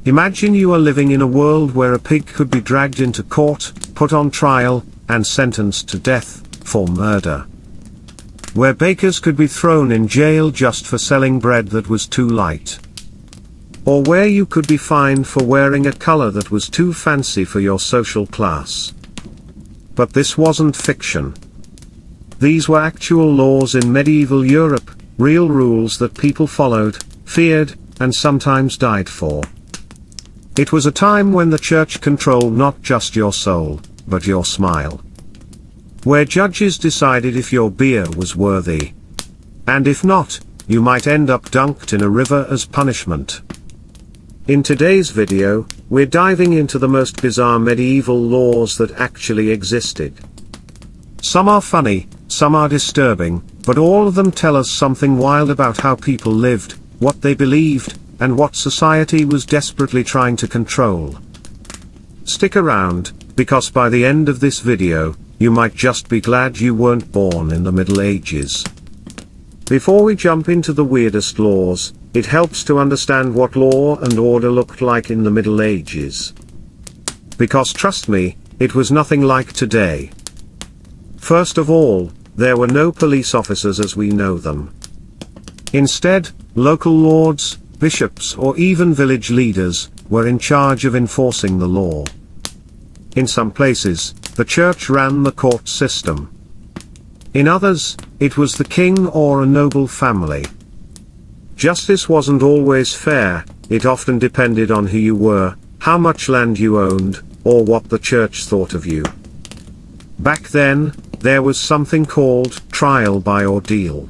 Imagine you are living in a world where a pig could be dragged into court, put on trial, and sentenced to death for murder. Where bakers could be thrown in jail just for selling bread that was too light. Or where you could be fined for wearing a color that was too fancy for your social class. But this wasn't fiction. These were actual laws in medieval Europe, real rules that people followed, feared, and sometimes died for. It was a time when the church controlled not just your soul, but your smile. Where judges decided if your beer was worthy. And if not, you might end up dunked in a river as punishment. In today's video, we're diving into the most bizarre medieval laws that actually existed. Some are funny, some are disturbing, but all of them tell us something wild about how people lived, what they believed, and what society was desperately trying to control. Stick around, because by the end of this video, you might just be glad you weren't born in the Middle Ages. Before we jump into the weirdest laws, it helps to understand what law and order looked like in the Middle Ages. Because trust me, it was nothing like today. First of all, there were no police officers as we know them. Instead, local lords, bishops or even village leaders were in charge of enforcing the law. In some places, the church ran the court system. In others, it was the king or a noble family. Justice wasn't always fair, it often depended on who you were, how much land you owned, or what the church thought of you. Back then, there was something called trial by ordeal.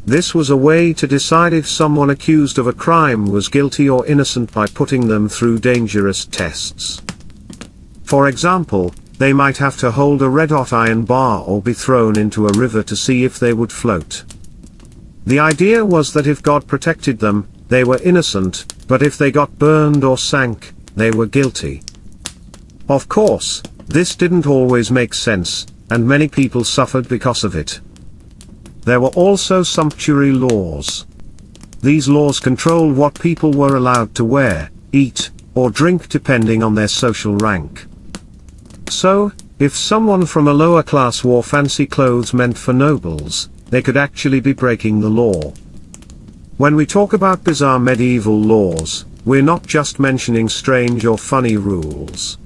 This was a way to decide if someone accused of a crime was guilty or innocent by putting them through dangerous tests. For example, they might have to hold a red-hot iron bar or be thrown into a river to see if they would float. The idea was that if God protected them, they were innocent, but if they got burned or sank, they were guilty. Of course, this didn't always make sense, and many people suffered because of it. There were also sumptuary laws. These laws controlled what people were allowed to wear, eat, or drink depending on their social rank. So, if someone from a lower class wore fancy clothes meant for nobles, they could actually be breaking the law. When we talk about bizarre medieval laws, we're not just mentioning strange or funny rules.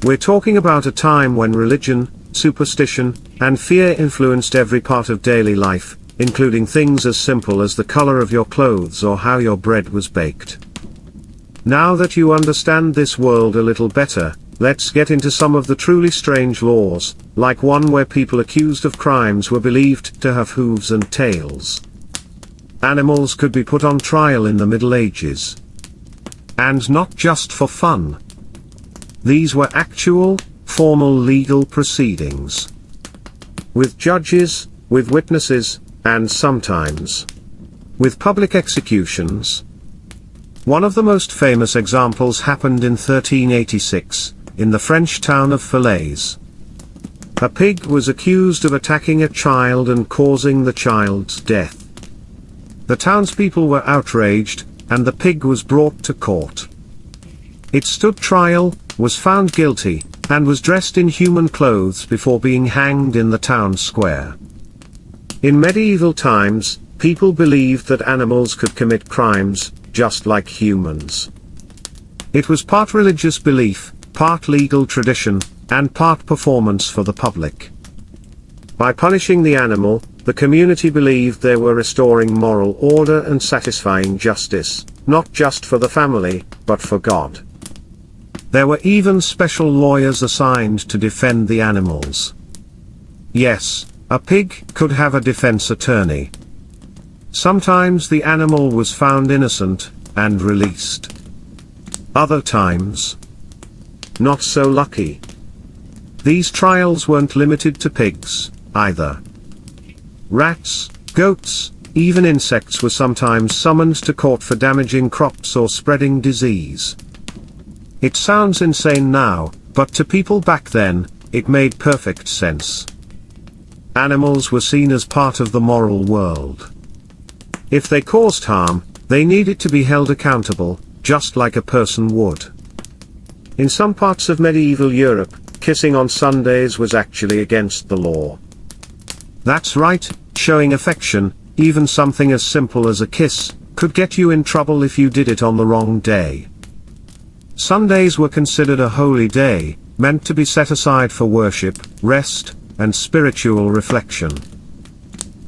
We're talking about a time when religion, superstition, and fear influenced every part of daily life, including things as simple as the color of your clothes or how your bread was baked. Now that you understand this world a little better, let's get into some of the truly strange laws, like one where people accused of crimes were believed to have hooves and tails. Animals could be put on trial in the Middle Ages. And not just for fun. These were actual, formal legal proceedings. With judges, with witnesses, and sometimes with public executions. One of the most famous examples happened in 1386, in the French town of Falaise. A pig was accused of attacking a child and causing the child's death. The townspeople were outraged, and the pig was brought to court. It stood trial, was found guilty, and was dressed in human clothes before being hanged in the town square. In medieval times, people believed that animals could commit crimes, just like humans. It was part religious belief, part legal tradition, and part performance for the public. By punishing the animal, the community believed they were restoring moral order and satisfying justice, not just for the family, but for God. There were even special lawyers assigned to defend the animals. Yes, a pig could have a defense attorney. Sometimes the animal was found innocent, and released. Other times, not so lucky. These trials weren't limited to pigs, either. Rats, goats, even insects were sometimes summoned to court for damaging crops or spreading disease. It sounds insane now, but to people back then, it made perfect sense. Animals were seen as part of the moral world. If they caused harm, they needed to be held accountable, just like a person would. In some parts of medieval Europe, kissing on Sundays was actually against the law. That's right, showing affection, even something as simple as a kiss, could get you in trouble if you did it on the wrong day. Sundays were considered a holy day, meant to be set aside for worship, rest, and spiritual reflection.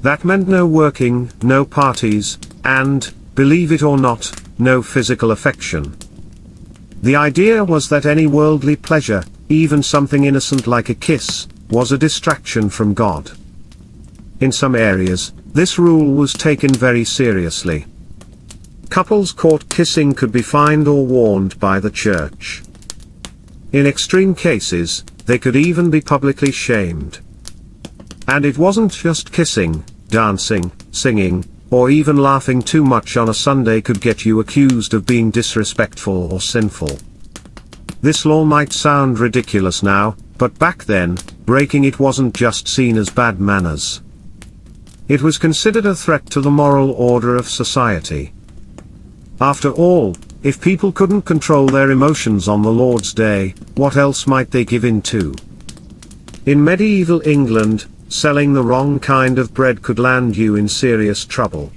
That meant no working, no parties, and, believe it or not, no physical affection. The idea was that any worldly pleasure, even something innocent like a kiss, was a distraction from God. In some areas, this rule was taken very seriously. Couples caught kissing could be fined or warned by the church. In extreme cases, they could even be publicly shamed. And it wasn't just kissing, dancing, singing, or even laughing too much on a Sunday could get you accused of being disrespectful or sinful. This law might sound ridiculous now, but back then, breaking it wasn't just seen as bad manners. It was considered a threat to the moral order of society. After all, if people couldn't control their emotions on the Lord's Day, what else might they give in to? In medieval England, selling the wrong kind of bread could land you in serious trouble.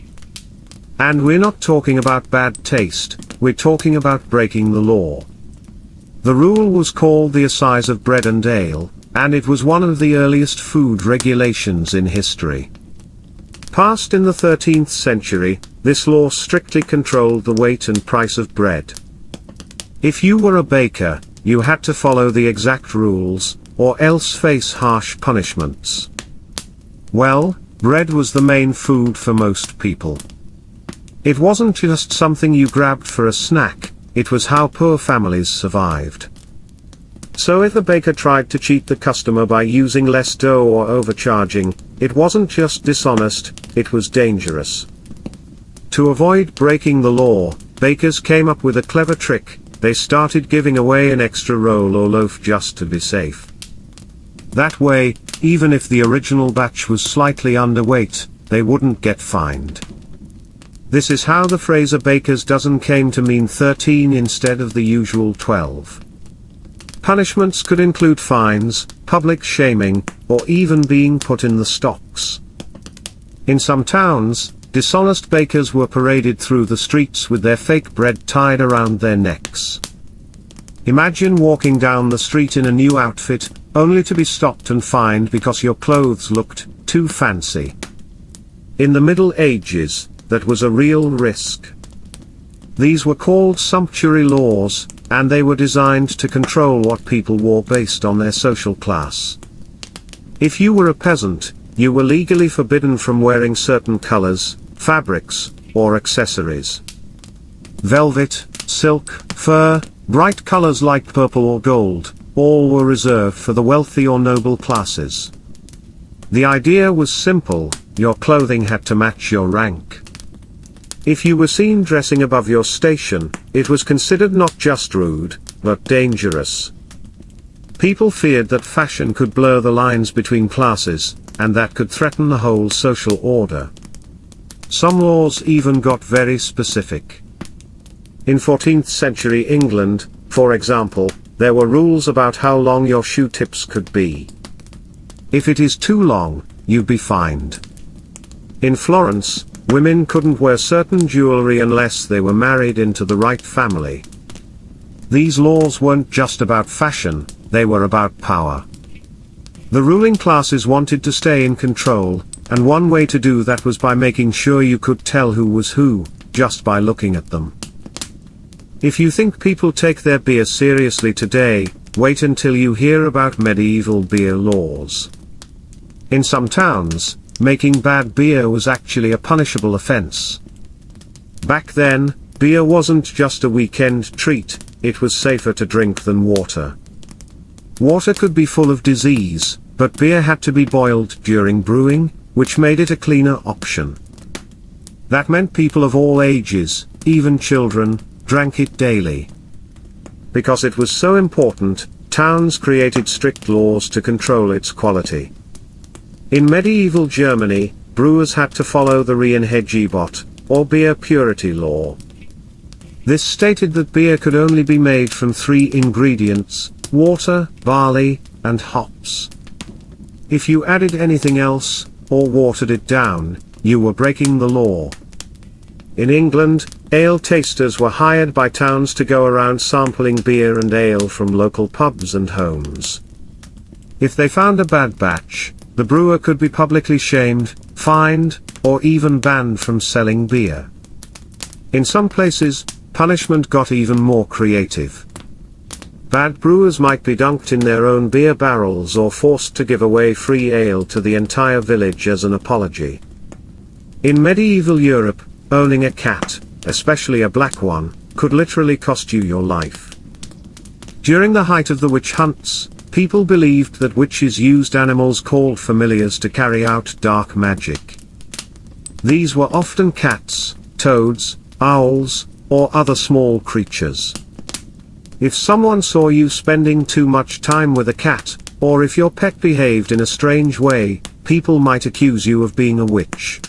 And we're not talking about bad taste, we're talking about breaking the law. The rule was called the Assize of Bread and Ale, and it was one of the earliest food regulations in history. Passed in the 13th century, this law strictly controlled the weight and price of bread. If you were a baker, you had to follow the exact rules, or else face harsh punishments. Well, bread was the main food for most people. It wasn't just something you grabbed for a snack, it was how poor families survived. So if a baker tried to cheat the customer by using less dough or overcharging, it wasn't just dishonest, it was dangerous. To avoid breaking the law, bakers came up with a clever trick: they started giving away an extra roll or loaf just to be safe. That way, even if the original batch was slightly underweight, they wouldn't get fined. This is how the phrase "a baker's dozen" came to mean 13 instead of the usual 12. Punishments could include fines, public shaming, or even being put in the stocks. In some towns, dishonest bakers were paraded through the streets with their fake bread tied around their necks. Imagine walking down the street in a new outfit, only to be stopped and fined because your clothes looked too fancy. In the Middle Ages, that was a real risk. These were called sumptuary laws, and they were designed to control what people wore based on their social class. If you were a peasant, you were legally forbidden from wearing certain colors, fabrics, or accessories. Velvet, silk, fur, bright colors like purple or gold, all were reserved for the wealthy or noble classes. The idea was simple: your clothing had to match your rank. If you were seen dressing above your station, it was considered not just rude, but dangerous. People feared that fashion could blur the lines between classes, and that could threaten the whole social order. Some laws even got very specific. In 14th century England, for example, there were rules about how long your shoe tips could be. If it is too long, you'd be fined. In Florence, women couldn't wear certain jewelry unless they were married into the right family. These laws weren't just about fashion, they were about power. The ruling classes wanted to stay in control, and one way to do that was by making sure you could tell who was who, just by looking at them. If you think people take their beer seriously today, wait until you hear about medieval beer laws. In some towns, making bad beer was actually a punishable offense. Back then, beer wasn't just a weekend treat, it was safer to drink than water. Water could be full of disease, but beer had to be boiled during brewing, which made it a cleaner option. That meant people of all ages, even children, drank it daily. Because it was so important, towns created strict laws to control its quality. In medieval Germany, brewers had to follow the Reinheitsgebot, or beer purity law. This stated that beer could only be made from 3 ingredients: water, barley, and hops. If you added anything else, or watered it down, you were breaking the law. In England, ale tasters were hired by towns to go around sampling beer and ale from local pubs and homes. If they found a bad batch, the brewer could be publicly shamed, fined, or even banned from selling beer. In some places, punishment got even more creative. Bad brewers might be dunked in their own beer barrels or forced to give away free ale to the entire village as an apology. In medieval Europe, owning a cat, especially a black one, could literally cost you your life. During the height of the witch hunts, people believed that witches used animals called familiars to carry out dark magic. These were often cats, toads, owls, or other small creatures. If someone saw you spending too much time with a cat, or if your pet behaved in a strange way, people might accuse you of being a witch.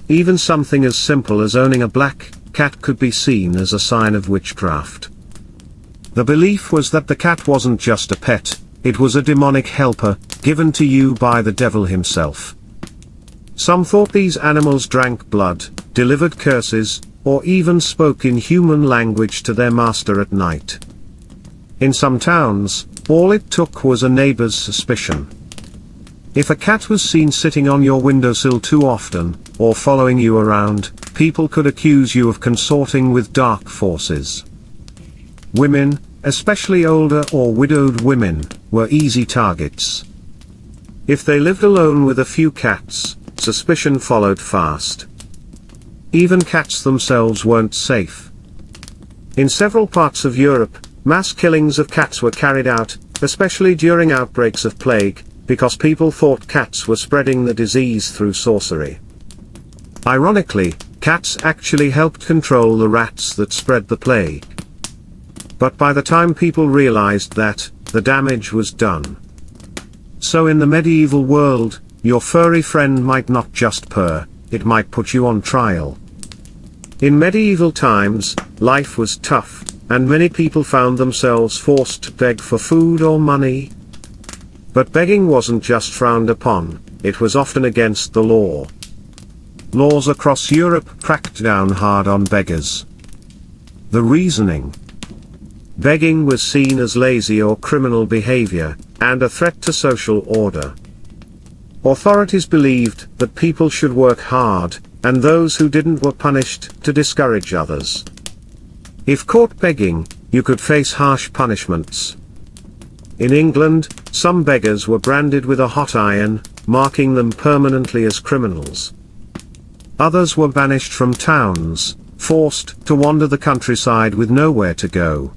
Even something as simple as owning a black cat could be seen as a sign of witchcraft. The belief was that the cat wasn't just a pet, it was a demonic helper, given to you by the devil himself. Some thought these animals drank blood, delivered curses, or even spoke in human language to their master at night. In some towns, all it took was a neighbor's suspicion. If a cat was seen sitting on your windowsill too often, or following you around, people could accuse you of consorting with dark forces. Women, especially older or widowed women, were easy targets. If they lived alone with a few cats, suspicion followed fast. Even cats themselves weren't safe. In several parts of Europe, mass killings of cats were carried out, especially during outbreaks of plague, because people thought cats were spreading the disease through sorcery. Ironically, cats actually helped control the rats that spread the plague. But by the time people realized that, the damage was done. So in the medieval world, your furry friend might not just purr, it might put you on trial. In medieval times, life was tough, and many people found themselves forced to beg for food or money. But begging wasn't just frowned upon, it was often against the law. Laws across Europe cracked down hard on beggars. The reasoning: begging was seen as lazy or criminal behavior, and a threat to social order. Authorities believed that people should work hard, and those who didn't were punished to discourage others. If caught begging, you could face harsh punishments. In England, some beggars were branded with a hot iron, marking them permanently as criminals. Others were banished from towns, forced to wander the countryside with nowhere to go.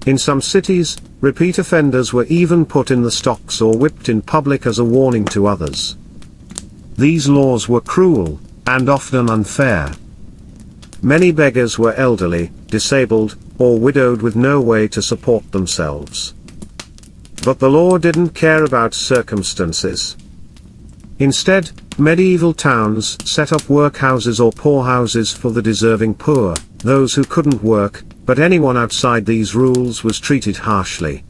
In some cities, repeat offenders were even put in the stocks or whipped in public as a warning to others. These laws were cruel, and often unfair. Many beggars were elderly, disabled, or widowed with no way to support themselves. But the law didn't care about circumstances. Instead, medieval towns set up workhouses or poorhouses for the deserving poor, those who couldn't work, but anyone outside these rules was treated harshly.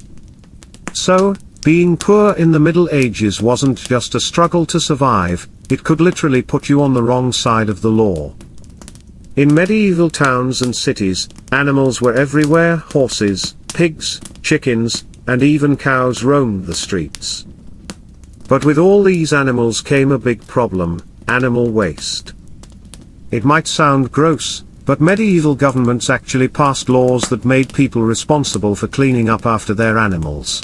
So, being poor in the Middle Ages wasn't just a struggle to survive, it could literally put you on the wrong side of the law. In medieval towns and cities, animals were everywhere: horses, pigs, chickens, and even cows roamed the streets. But with all these animals came a big problem: animal waste. It might sound gross, but medieval governments actually passed laws that made people responsible for cleaning up after their animals.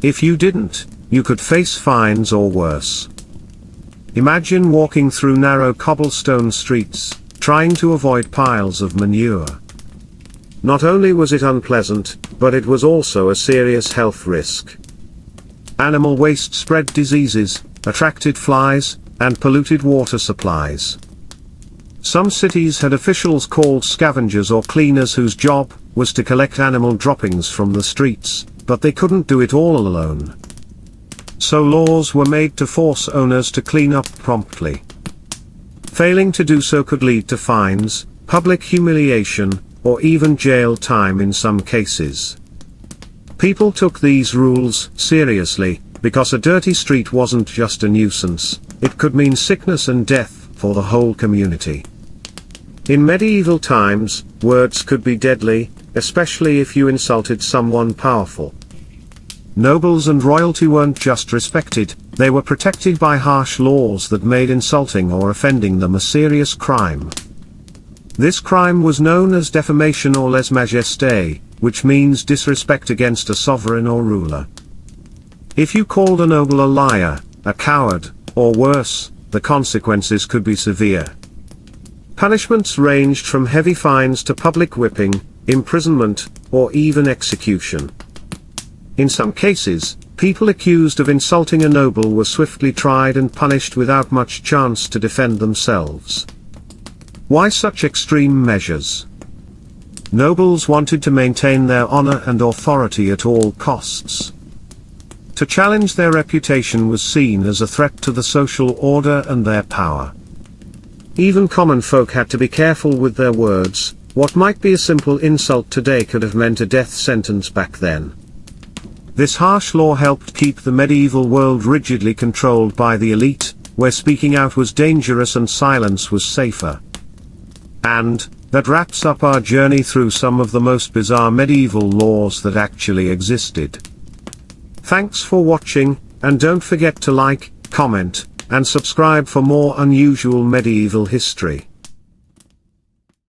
If you didn't, you could face fines or worse. Imagine walking through narrow cobblestone streets, trying to avoid piles of manure. Not only was it unpleasant, but it was also a serious health risk. Animal waste spread diseases, attracted flies, and polluted water supplies. Some cities had officials called scavengers or cleaners whose job was to collect animal droppings from the streets, but they couldn't do it all alone. So laws were made to force owners to clean up promptly. Failing to do so could lead to fines, public humiliation, or even jail time in some cases. People took these rules seriously, because a dirty street wasn't just a nuisance, it could mean sickness and death for the whole community. In medieval times, words could be deadly, especially if you insulted someone powerful. Nobles and royalty weren't just respected, they were protected by harsh laws that made insulting or offending them a serious crime. This crime was known as defamation or lèse-majesté, which means disrespect against a sovereign or ruler. If you called a noble a liar, a coward, or worse, the consequences could be severe. Punishments ranged from heavy fines to public whipping, imprisonment, or even execution. In some cases, people accused of insulting a noble were swiftly tried and punished without much chance to defend themselves. Why such extreme measures? Nobles wanted to maintain their honor and authority at all costs. To challenge their reputation was seen as a threat to the social order and their power. Even common folk had to be careful with their words. What might be a simple insult today could have meant a death sentence back then. This harsh law helped keep the medieval world rigidly controlled by the elite, where speaking out was dangerous and silence was safer. And that wraps up our journey through some of the most bizarre medieval laws that actually existed. Thanks for watching, and don't forget to like, comment, and subscribe for more unusual medieval history.